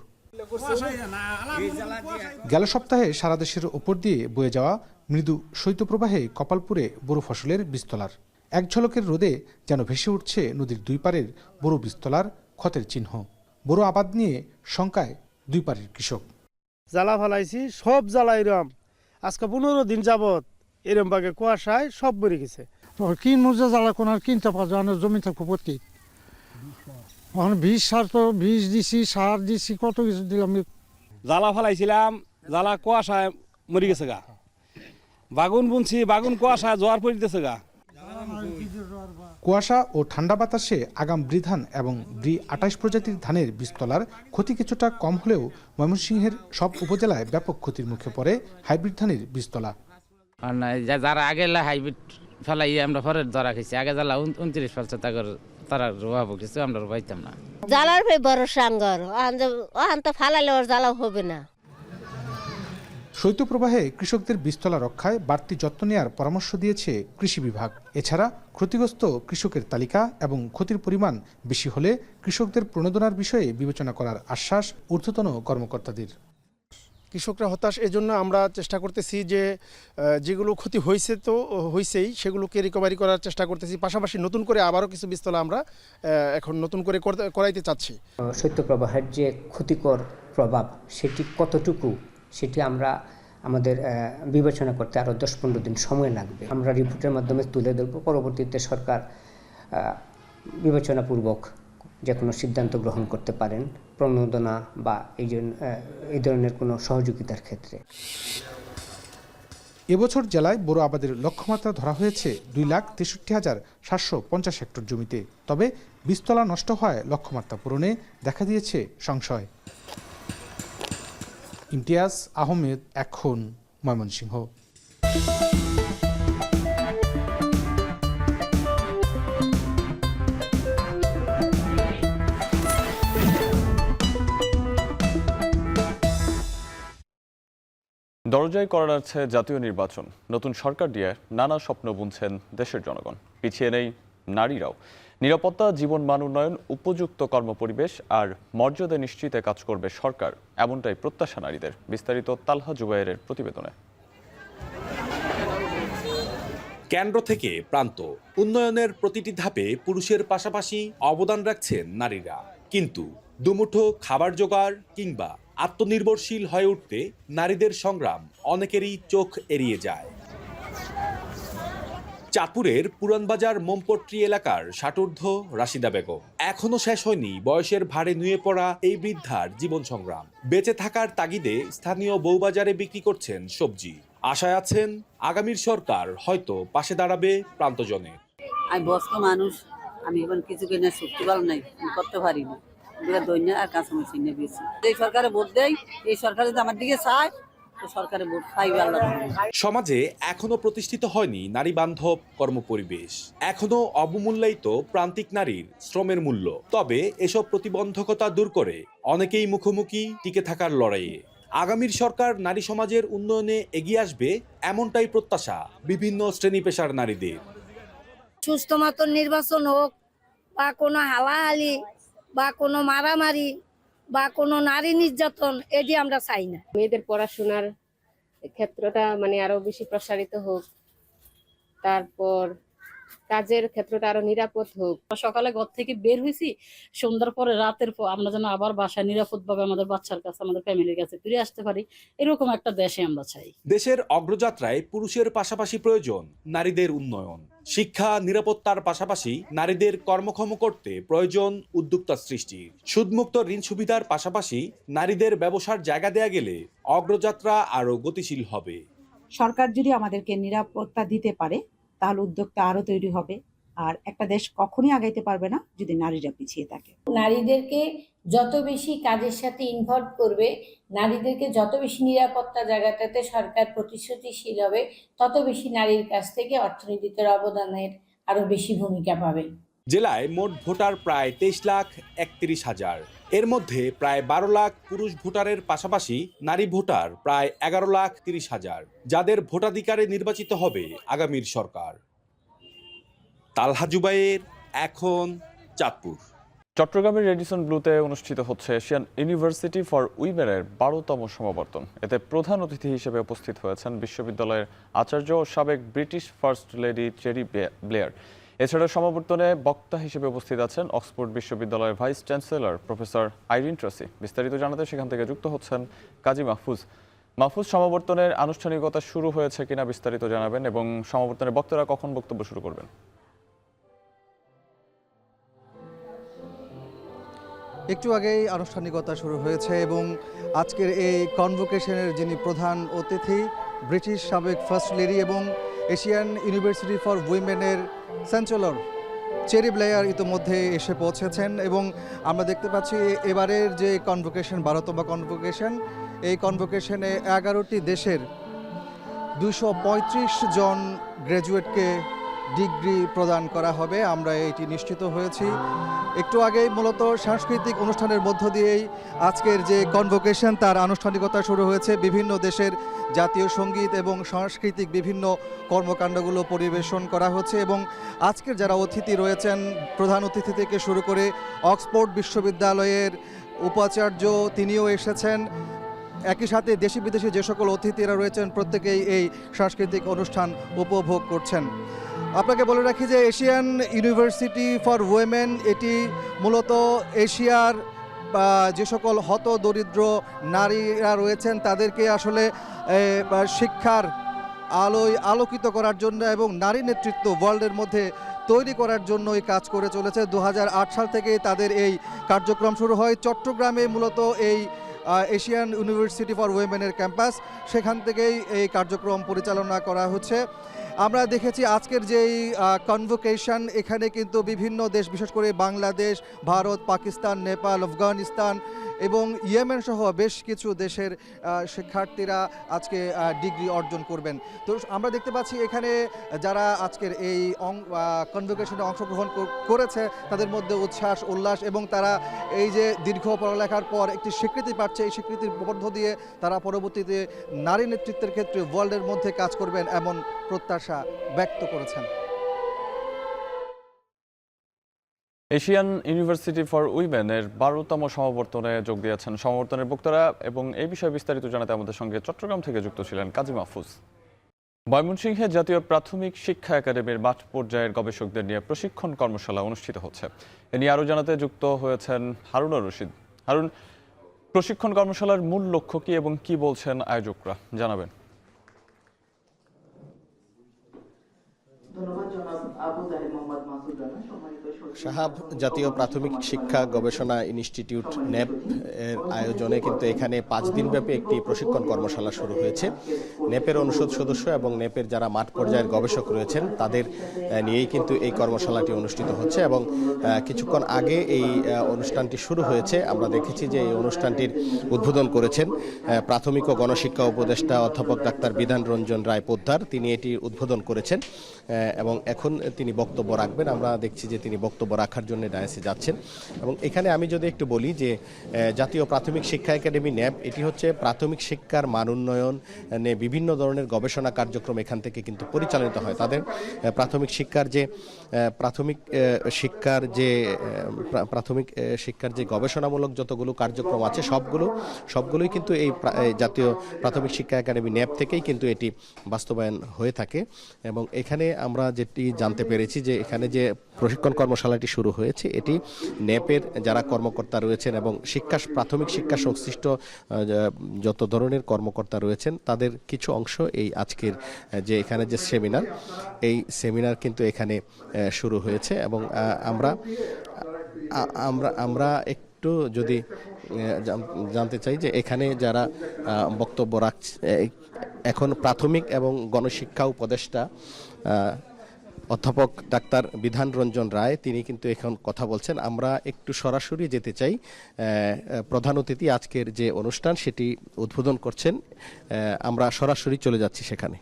গেল সপ্তাহে সারা দেশের ওপর দিয়ে বয়ে যাওয়া মৃদু শৈত্যপ্রবাহে কপালপুরে বড় ফসলের বীজতলার এক ঝলকের রোদে যেন ভেসে উঠছে নদীর দুই পারের বড় বীজতলার ক্ষতের চিহ্ন। বড় আবাদ নিয়ে শঙ্কায় দুই পারের কৃষক। জ্বালা ফালাইছি, সব জ্বালা এরম আজকে 15 দিন যাবত এরম বাগে কুয়াশায় সব মরে গেছে। কিন মুজা জ্বালা কোন আর কিনতে পারছো না, জমি থাকবো প্রতি বিষ সার তো বিষ দিছি, সার দিছি, কত কিছু দিলাম। জ্বালা ফালাইছিলাম, জ্বালা কুয়াশায় মরে গেছে গা। বাগুন বুনছি, বাগুন কুয়াশায় জোয়ার পড়িতেছে গা। কুয়াশা ও ঠান্ডা বাতাসে আগাম ব্রি ধান এবং ব্রি 28 প্রজাতির ধানের বীজতলার ক্ষতি কিছুটা কম হলেও ময়মনসিংহের সব উপজেলায় ব্যাপক ক্ষতির মুখে পড়ে হাইব্রিড ধানের বীজতলা। যারা আগে হাইব্রিড ফেলাই আমরা পরে ধরা খেয়েছি, আগে জ্বালা 29% তারা রোয়াবো কিছু আমরা রোবাইতাম না। জ্বালার বড় সাঙ্গর ওখান তো ফালালে ওর জ্বালা হবে না। শৈত্যপ্রবাহে কৃষকদের বীজতলা রক্ষায় বাড়তি যত্ন নেওয়ার পরামর্শ দিয়েছে কৃষি বিভাগ। এছাড়া ক্ষতিগ্রস্ত কৃষকের তালিকা এবং ক্ষতির পরিমাণ বেশি হলে কৃষকদের প্রণোদনার বিষয়ে বিবেচনা করার আশ্বাস ঊর্ধ্বতন কর্মকর্তাদের। কৃষকরা হতাশ, এজন্য আমরা চেষ্টা করতেছি যে যেগুলো ক্ষতি হয়েছে তো হয়েছেই সেগুলোকে রিকভারি করার চেষ্টা করতেছি। পাশাপাশি নতুন করে আবারও কিছু বীজতলা আমরা এখন নতুন করে করাইতে চাচ্ছি। শৈত্যপ্রবাহের যে ক্ষতিকর প্রভাব সেটি কতটুকু সেটি আমরা আমাদের বিবেচনা করতে আরও 10-15 দিন সময় লাগবে। আমরা রিপোর্টের মাধ্যমে তুলে ধরব, পরবর্তীতে সরকার বিবেচনাপূর্বক যে কোনো সিদ্ধান্ত গ্রহণ করতে পারেন প্রণোদনা বা এই ধরনের কোনো সহযোগিতার ক্ষেত্রে। এবছর জেলায় বোরো আবাদের লক্ষ্যমাত্রা ধরা হয়েছে 2,63,750 হেক্টর জমিতে। তবে বীজতলা নষ্ট হয় লক্ষ্যমাত্রা পূরণে দেখা দিয়েছে সংশয়। ইমতিয়াজ আহমেদ, এখন, ময়মনসিংহ। দরজায় করা যাচ্ছে জাতীয় নির্বাচন। নতুন সরকার দিয়ে নানা স্বপ্ন বুনছেন দেশের জনগণ। পিছিয়ে নেই নারীরাও। নিরাপত্তা, জীবন মান উন্নয়ন, উপযুক্ত কর্মপরিবেশ আর মর্যাদা নিশ্চিতে কাজ করবে সরকার, এমনটাই প্রত্যাশা নারীদের। বিস্তারিত তালহা জুবায়েরের প্রতিবেদনে। কেন্দ্র থেকে প্রান্ত, উন্নয়নের প্রতিটি ধাপে পুরুষের পাশাপাশি অবদান রাখছেন নারীরা। কিন্তু দুমুঠো খাবার জোগাড় কিংবা আত্মনির্ভরশীল হয়ে উঠতে নারীদের সংগ্রাম অনেকেরই চোখ এড়িয়ে যায়। চাঁদপুরের পুরানবাজার মোমপট্রি এলাকার ষাটোর্ধ্ব রাশিদা বেগম। এখনো শেষ হয়নি বয়সের ভারে নুয়ে পড়া এই বৃদ্ধার জীবন সংগ্রাম। বেঁচে থাকার তাগিদে স্থানীয় বউবাজারে বিক্রি করছেন সবজি। আশায় আছেন আগামীর সরকার হয়তো পাশে দাঁড়াবে প্রান্তজনে। আমি বয়স্ক মানুষ, আমি এখন কিছু কিনে শক্তি ভালো নাই, করতে পারি না। দৈন্য আর কাঁচামাচি নিয়ে বেশি এই সরকারে ভোট দেয়, এই সরকার যদি আমার দিকে চায় তো সরকারে ভোট পাইবে আল্লাহ। সমাজে এখনো প্রতিষ্ঠিত হয়নি নারী বান্ধব কর্মপরিবেশ। এখনো অবমূল্যায়িত প্রান্তিক নারীর শ্রমের মূল্য। তবে এসব প্রতিবন্ধকতা দূর করে অনেকেই মুখোমুখি টিকে থাকার লড়াইয়ে। আগামীর সরকার নারী সমাজের উন্নয়নে এগিয়ে আসবে, এমনটাই প্রত্যাশা বিভিন্ন শ্রেণী পেশার নারীদের। সুস্থ মতন নির্বাচন হোক, বা কোনো হালাহালি বা কোনো মারামারি বা কোনো নারী নির্যাতন, এটি আমরা চাই না। মেয়েদের পড়াশোনার ক্ষেত্রটা মানে আরো বেশি প্রসারিত হোক, তারপর কাজের ক্ষেত্রটা আরো নিরাপদ হোক। সকালে ঘর থেকে বের হয়েছি, সন্ধ্যার পরে রাতের পর আমরা যেন আবার বাসায় নিরাপদভাবে আমাদের বাচ্চার কাছে, আমাদের ফ্যামিলির কাছে ফিরে আসতে পারি, এরকম একটা দেশে আমরা চাই। দেশের অগ্রযাত্রায় পুরুষের পাশাপাশি প্রয়োজন নারীদের উন্নয়ন। শিক্ষা, নিরাপত্তার পাশাপাশি নারীদের কর্মক্ষম করতে প্রয়োজন উদ্যোক্তা সৃষ্টির। সুদমুক্ত ঋণ সুবিধার পাশাপাশি নারীদের ব্যবসার জায়গা দেয়া গেলে অগ্রযাত্রা আরো গতিশীল হবে। সরকার যদি আমাদেরকে নিরাপত্তা দিতে পারে তাহলে উদ্যোক্তা আরো তৈরি হবে। আর একটা দেশ কখনই আগাইতে পারবে না যদি নারীরা পিছিয়ে থাকে। নারীদেরকে যত বেশি কাজের সাথে ইনভলভ করবে, নারীদেরকে যত বেশি নিরাপত্তা জায়গাটাতে সরকার প্রতিশ্রুতিশীল হবে, তত বেশি নারীর কাছ থেকে অর্থনীতিতে অবদানের আরো বেশি ভূমিকা পাবে। জেলায় মোট ভোটার প্রায় 23,31,000। এর মধ্যে প্রায় 12 লাখ পুরুষ ভোটারের পাশাপাশি নারী ভোটার প্রায় 11,30,000, যাদের ভোটাধিকারে নির্বাচিত হবে আগামীর সরকার। তালহা জুবায়ের, এখন, চাঁদপুর। চট্টগ্রামের রেডিসন ব্লুতে অনুষ্ঠিত হচ্ছে এশিয়ান ইউনিভার্সিটি ফর উইমেনের 12তম সমাবর্তন। এতে প্রধান অতিথি হিসেবে উপস্থিত হয়েছেন বিশ্ববিদ্যালয়ের আচার্য ও সাবেক British first lady Cherie Blair. এছাড়া সমাবর্তনে বক্তা হিসেবে উপস্থিত আছেন অক্সফোর্ড বিশ্ববিদ্যালয়ের vice chancellor professor Irene Tracey. বিস্তারিত জানাতে সেখান থেকে যুক্ত হচ্ছেন কাজী মাহফুজ। মাহফুজ, সমাবর্তনের আনুষ্ঠানিকতা শুরু হয়েছে কিনা বিস্তারিত জানাবেন, এবং সমাবর্তনের বক্তারা কখন বক্তব্য শুরু করবেন? একটু আগেই আনুষ্ঠানিকতা শুরু হয়েছে এবং আজকের এই কনভোকেশনের যিনি প্রধান অতিথি, ব্রিটিশ সাবেক ফার্স্ট লেডি এবং এশিয়ান ইউনিভার্সিটি ফর উইমেনের চ্যান্সেলর চেরি ব্লেয়ার ইতিমধ্যে এসে পৌঁছেছেন। এবং আমরা দেখতে পাচ্ছি এবারের যে কনভোকেশন, 12তম কনভোকেশন, এই কনভোকেশনে 11টি দেশের 235 জন গ্র্যাজুয়েটকে ডিগ্রি প্রদান করা হবে। আমরা এটি নিশ্চিত হয়েছি। একটু আগেই মূলত সাংস্কৃতিক অনুষ্ঠানের মধ্য দিয়েই আজকের যে কনভোকেশন তার আনুষ্ঠানিকতা শুরু হয়েছে। বিভিন্ন দেশের জাতীয় সঙ্গীত এবং সাংস্কৃতিক বিভিন্ন কর্মকাণ্ডগুলো পরিবেশন করা হচ্ছে এবং আজকের যারা অতিথি রয়েছেন, প্রধান অতিথি থেকে শুরু করে অক্সফোর্ড বিশ্ববিদ্যালয়ের উপাচার্য তিনিও এসেছেন। একই সাথে দেশি বিদেশি যে সকল অতিথিরা রয়েছেন প্রত্যেকেই এই সাংস্কৃতিক অনুষ্ঠান উপভোগ করছেন। আপনাকে বলে রাখি যে এশিয়ান ইউনিভার্সিটি ফর উইমেন এটি মূলত এশিয়ার যে সকল হত দরিদ্র নারীরা রয়েছেন তাদেরকে আসলে শিক্ষার আলোয় আলোকিত করার জন্য এবং নারী নেতৃত্ব ওয়ার্ল্ডের মধ্যে তৈরি করার জন্যই কাজ করে চলেছে। 2008 সাল থেকে তাদের এই কার্যক্রম শুরু হয়। চট্টগ্রামে মূলত এই এশিয়ান ইউনিভার্সিটি ফর উইমেনের ক্যাম্পাস, সেখান থেকেই এই কার্যক্রম পরিচালনা করা হচ্ছে। আমরা দেখেছি আজকের যেই কনভোকেশন, এখানে কিন্তু বিভিন্ন দেশ, বিশেষ করে বাংলাদেশ, ভারত, পাকিস্তান, নেপাল, আফগানিস্তান এবং ইয়েমেন সহ বেশ কিছু দেশের শিক্ষার্থীরা আজকে ডিগ্রি অর্জন করবেন। তো আমরা দেখতে পাচ্ছি এখানে যারা আজকের এই কনভোকেশনে অংশগ্রহণ করেছে তাদের মধ্যে উচ্ছ্বাস উল্লাস, এবং তারা এই যে দীর্ঘ পড়ালেখার পর একটি স্বীকৃতি পাচ্ছে, এই স্বীকৃতির মধ্য দিয়ে তারা পরবর্তীতে নারী নেতৃত্বের ক্ষেত্রে ওয়ার্ল্ডের মধ্যে কাজ করবেন এমন প্রত্যাশা ব্যক্ত করেছেন। এশিয়ান ইউনিভার্সিটি ফর উইমেনের 12তম সমাবর্তনে যোগ দিয়েছেন সমাবর্তনের বক্তারা, এবং এই বিষয়ে বিস্তারিত জানাতে আমাদের সঙ্গে চট্টগ্রাম থেকে যুক্ত ছিলেন কাজী মাহফুজ। ময়মনসিংহে জাতীয় প্রাথমিক শিক্ষা একাডেমির মাঠ পর্যায়ের গবেষকদের নিয়ে প্রশিক্ষণ কর্মশালা অনুষ্ঠিত হচ্ছে। এ নিয়ে আরও জানাতে যুক্ত হয়েছেন হারুনুর রশিদ। হারুন, প্রশিক্ষণ কর্মশালার মূল লক্ষ্য কি এবং কি বলছেন আয়োজকরা, জানাবেন। শাহাব, জাতীয় প্রাথমিক শিক্ষা গবেষণা ইনস্টিটিউট ন্যাপ এর আয়োজনে কিন্তু এখানে 5 দিনব্যাপী একটি প্রশিক্ষণ কর্মশালা শুরু হয়েছে। ন্যাপের অনুষদ সদস্য এবং ন্যাপের যারা মাঠ পর্যায়ের গবেষক রয়েছেন তাদের নিয়েই কিন্তু এই কর্মশালাটি অনুষ্ঠিত হচ্ছে, এবং কিছুক্ষণ আগে এই অনুষ্ঠানটি শুরু হয়েছে। আমরা দেখেছি যে এই অনুষ্ঠানটির উদ্বোধন করেছেন প্রাথমিক ও গণশিক্ষা উপদেষ্টা অধ্যাপক ডাক্তার বিধান রঞ্জন রায় পোদ্দার। তিনি এটি উদ্বোধন করেছেন এবং এখন তিনি বক্তব্য রাখবেন। আমরা দেখছি যে তিনি বক্তব্য রাখার জন্য ডায়াসে যাচ্ছেন। এবং এখানে আমি যদি একটু বলি যে জাতীয় প্রাথমিক শিক্ষা একাডেমি ন্যাপ এটি হচ্ছে প্রাথমিক শিক্ষার মান উন্নয়নে বিভিন্ন ধরনের গবেষণা কার্যক্রম এখান থেকে কিন্তু পরিচালিত হয়। তাদের প্রাথমিক শিক্ষার যে গবেষণামূলক যতগুলো কার্যক্রম আছে সবগুলোই কিন্তু এই জাতীয় প্রাথমিক শিক্ষা একাডেমি ন্যাপ থেকেই কিন্তু এটি বাস্তবায়ন হয়ে থাকে। এবং এখানে আমরা যেটি জানতে পেরেছি যে এখানে যে প্রশিক্ষণ কর্মশালাটি শুরু হয়েছে এটি ন্যাপের যারা কর্মকর্তা রয়েছেন এবং প্রাথমিক শিক্ষা সংশ্লিষ্ট যত ধরনের কর্মকর্তা রয়েছেন তাদের কিছু অংশ এই আজকের যে এখানে যে সেমিনার কিন্তু এখানে শুরু হয়েছে। এবং আমরা একটু যদি জানতে চাই যে এখানে যারা বক্তব্য রাখছে এখন প্রাথমিক এবং গণশিক্ষা উপদেষ্টা অধ্যাপক ডাক্তার বিধান রঞ্জন রায়, তিনি কিন্তু এখন কথা বলছেন। আমরা একটু সরাসরি যেতে চাই। প্রধান অতিথি আজকের যে অনুষ্ঠান সেটি উদ্বোধন করছেন, আমরা সরাসরি চলে যাচ্ছি সেখানে।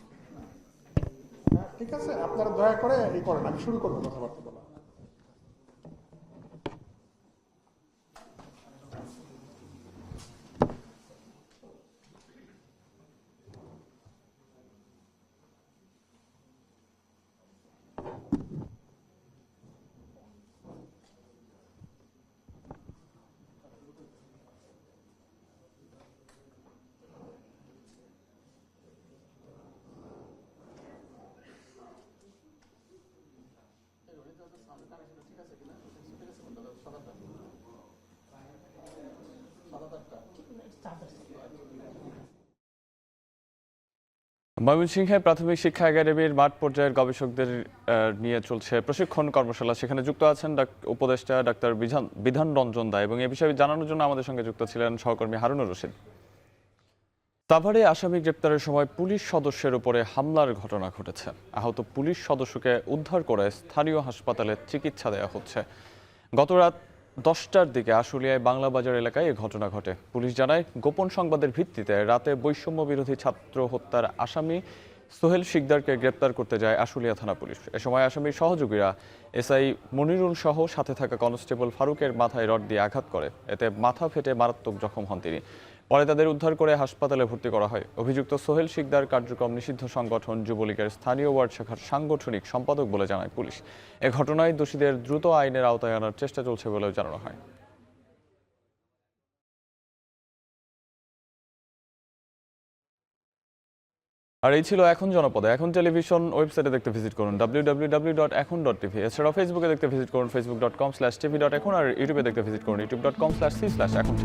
ঠিক আছে, আপনারা দয়া করে এই করেন, আমি শুরু করবো কথাবার্তা বলা। ময়মনসিংহে প্রাথমিক শিক্ষা একাডেমির মাঠ পর্যায়ের গবেষকদের নিয়ে চলছে প্রশিক্ষণ কর্মশালা। সেখানে যুক্ত আছেন উপদেষ্টা ডাক্তার বিধান রঞ্জন রায়, এবং এ বিষয়ে জানানোর জন্য আমাদের সঙ্গে যুক্ত ছিলেন সহকর্মী হারুনুর রশিদ। সাভারে আসামি গ্রেপ্তারের সময় পুলিশ সদস্যের উপরে হামলার ঘটনা ঘটেছে। আহত পুলিশ সদস্যকে উদ্ধার করে স্থানীয় হাসপাতালে চিকিৎসা দেওয়া হচ্ছে। গত রাত 10টার দিকে আশুলিয়ায় বাংলা বাজার এলাকায় এই ঘটনা ঘটে। পুলিশ জানায়, গোপন সংবাদের ভিত্তিতে রাতে বৈষম্য বিরোধী ছাত্র হত্যার আসামি সোহেল শিকদারকে গ্রেপ্তার করতে যায় আশুলিয়া থানা পুলিশ। এ সময় আসামির সহযোগীরা এসআই মনিরুল সহ সাথে থাকা কনস্টেবল ফারুকের মাথায় রড দিয়ে আঘাত করে। এতে মাথা ফেটে মারাত্মক জখম হন তিনি। পরে তাদের উদ্ধার করে হাসপাতালে ভর্তি করা হয়। অভিযুক্ত সোহেল শিকদার কার্যক্রম নিষিদ্ধ সংগঠন যুবলীগের স্থানীয় ওয়ার্ড শাখার সাংগঠনিক সম্পাদক বলে জানায় পুলিশ। এ ঘটনায় দোষীদের দ্রুত আইনের আওতায় আনার চেষ্টা চলছে বলেও জানানো হয়। আর এই ছিল এখন জনপদে। এখন টেলিভিশন ওয়েবসাইটে দেখতে ভিজিট করুন www.ekon.tv। এছাড়াও ফেসবুকে দেখতে ভিজিট করুন facebook.com/tv.ekon, আর ইউটিউবে দেখতে ভিজিট করুন youtube.com/c/ekontv।